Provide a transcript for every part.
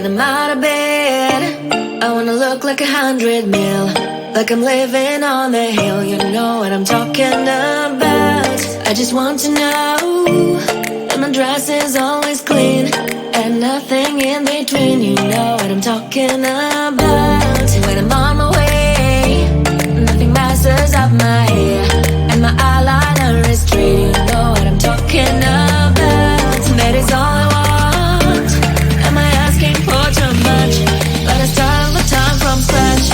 When I'm out of bed, I wanna look like 100 mil, like I'm living on the hill. You know what I'm talking about. I just want to know that my dress is always clean and nothing in between. You know what I'm talking about. When I'm on my way, nothing messes up my hair, and my eyeliner is straight. You know what I'm talking about. That is all I want. Am I asking for too much? But I start all the time from scratch.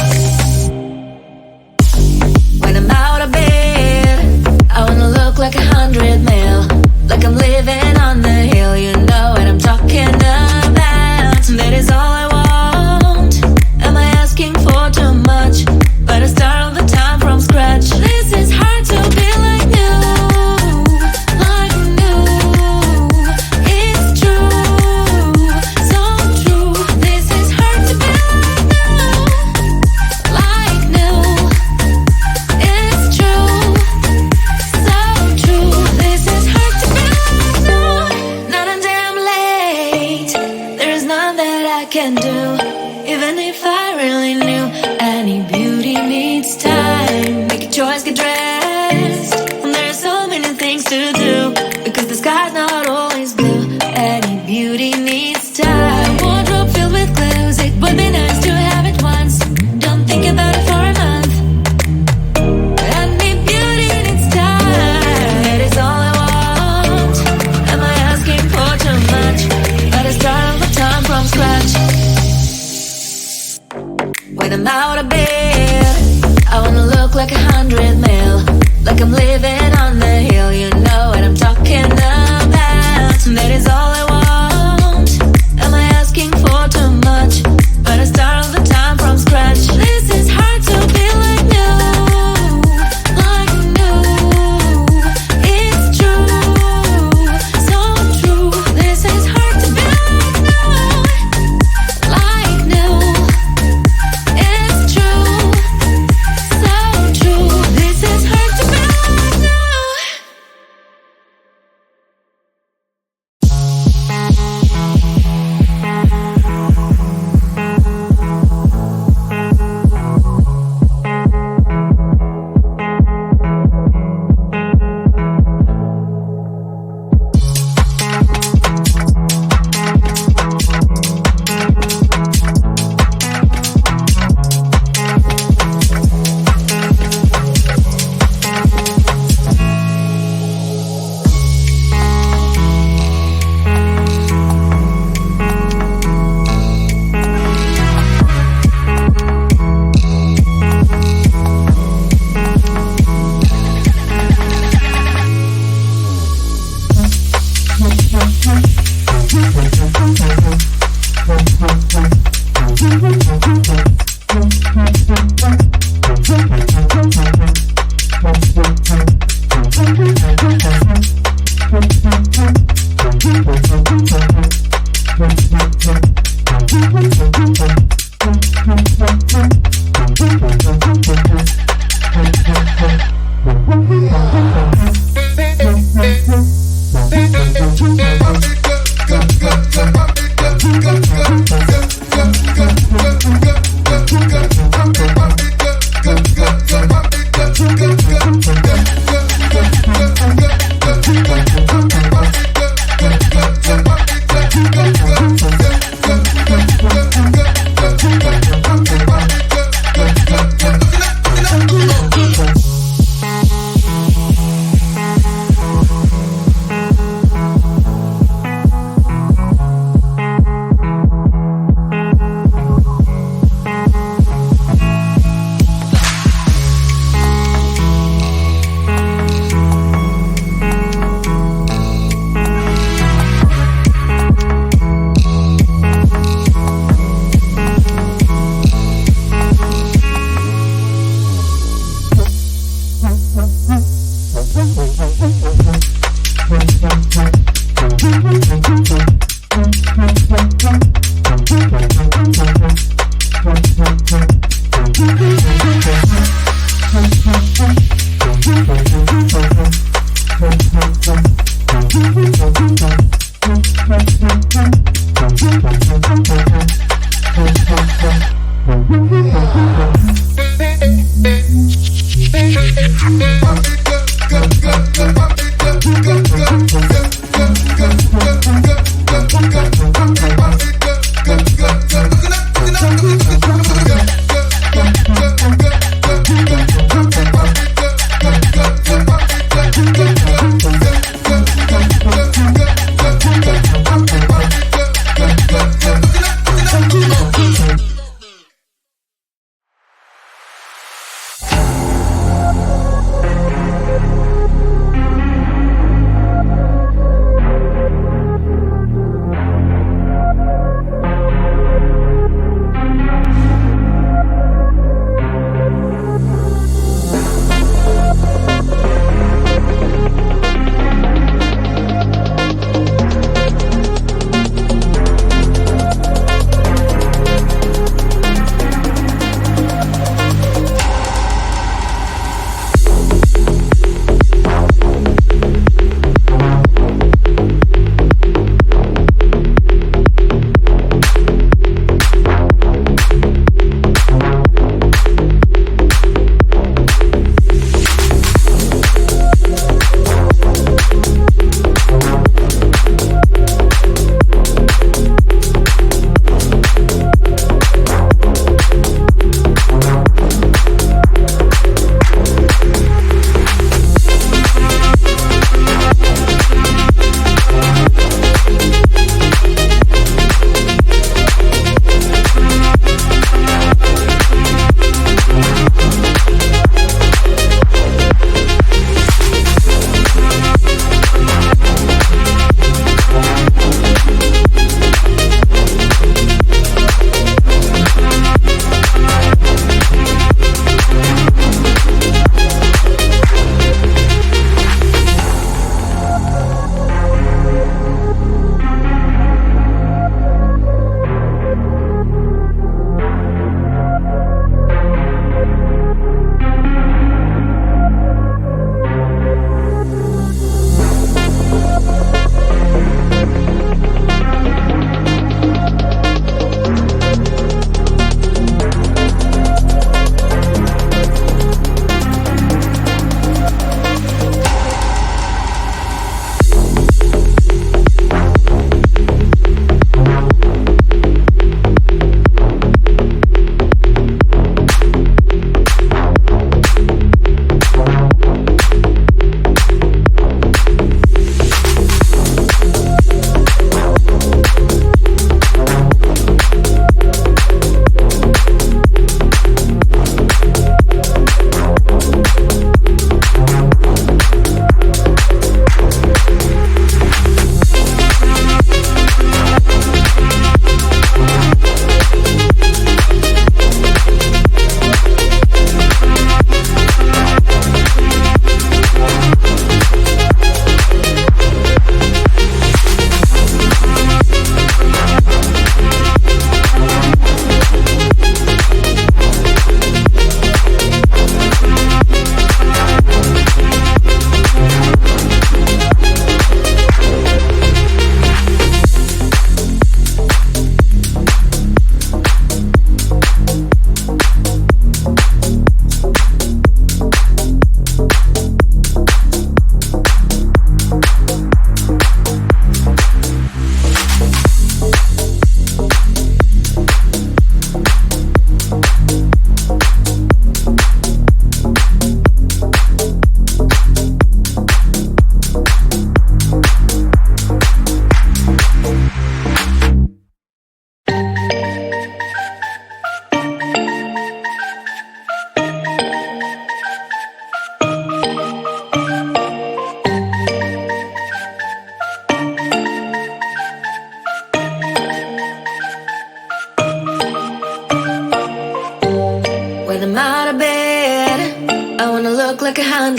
When I'm out of bed, I wanna look like 100 mil, like I'm living on the hill. You know what I'm talking about. That is all I want. Am I asking for too much? But I start all the time from scratch. This is hard to be like new, like new. It's true, so true. This is hard to be like new, it's true, so true. This is hard to be like new. Not until I'm late, there is none that I can do. Even if I really knew, any beauty needs time. Make a choice, get dressed, and there are so many things to do, because the sky's not always blue. Any beauty needs time. Wardrobe filled with clothes, it would be nice to have it once. Don't think about it for a month. Any beauty needs time. That is all I want. Am I asking for too much? But I start all the time from scratch. When I'm out of bed, I wanna look like 100 mil, like I'm living on the hill. You know what I'm talking about. That is all I want. Am I asking for too much? But I start all the time from scratch. This is hard to be like new, like new. It's true, so true. This is hard to be like new. It's true, so true. This is hard to be like new.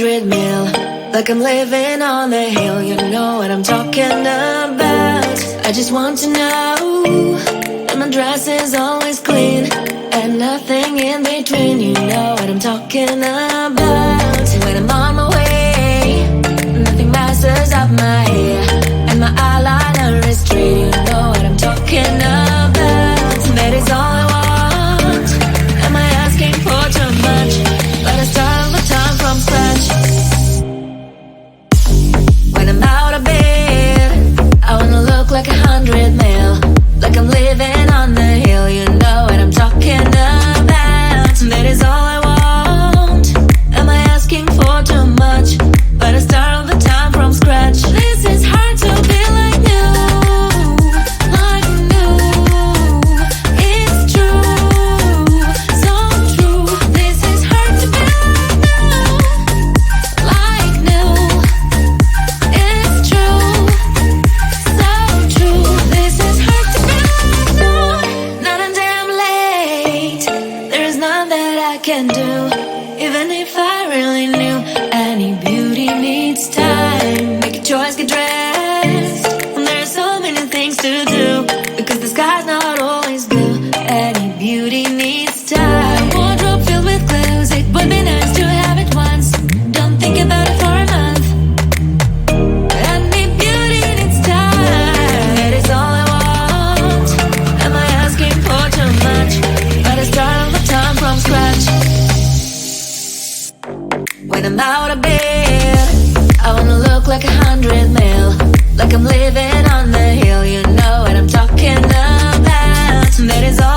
100 mil. Like I'm living on the hill, you know what I'm talking about. I just want to know that my dress is always clean and nothing in between, you know what I'm talking about. When I'm on my way, nothing messes up my hair, and my eyeliner is straight, you know what I'm talking about. That is all I want. Am I asking for too much? But I start all the time from scratch. When I'm out of bed, I wanna look like 100 mil. Like I'm living on the hill, you know what I'm talking about. That is all I want. Am I asking for too much? But I start all the time from scratch. This is hard to be like new, like new. It's true, so true. This is hard to be like new, it's true, so true. This is hard to be like new. Not a damn late. There is none that I can do, even if I really knew. Any beauty needs time. Make a choice, get dressed. And there are so many things to do, because the sky's not always blue. Any beauty needs time. Wardrobe filled with clues. It would be nice to have it once. Don't think about it for a month. Any beauty needs time. That is all I want. Am I asking for too much? But I start all the time from scratch. When I'm out of bed, I wanna look like 100 mil. Like I'm living on the hill, you know what I'm talking about. That is all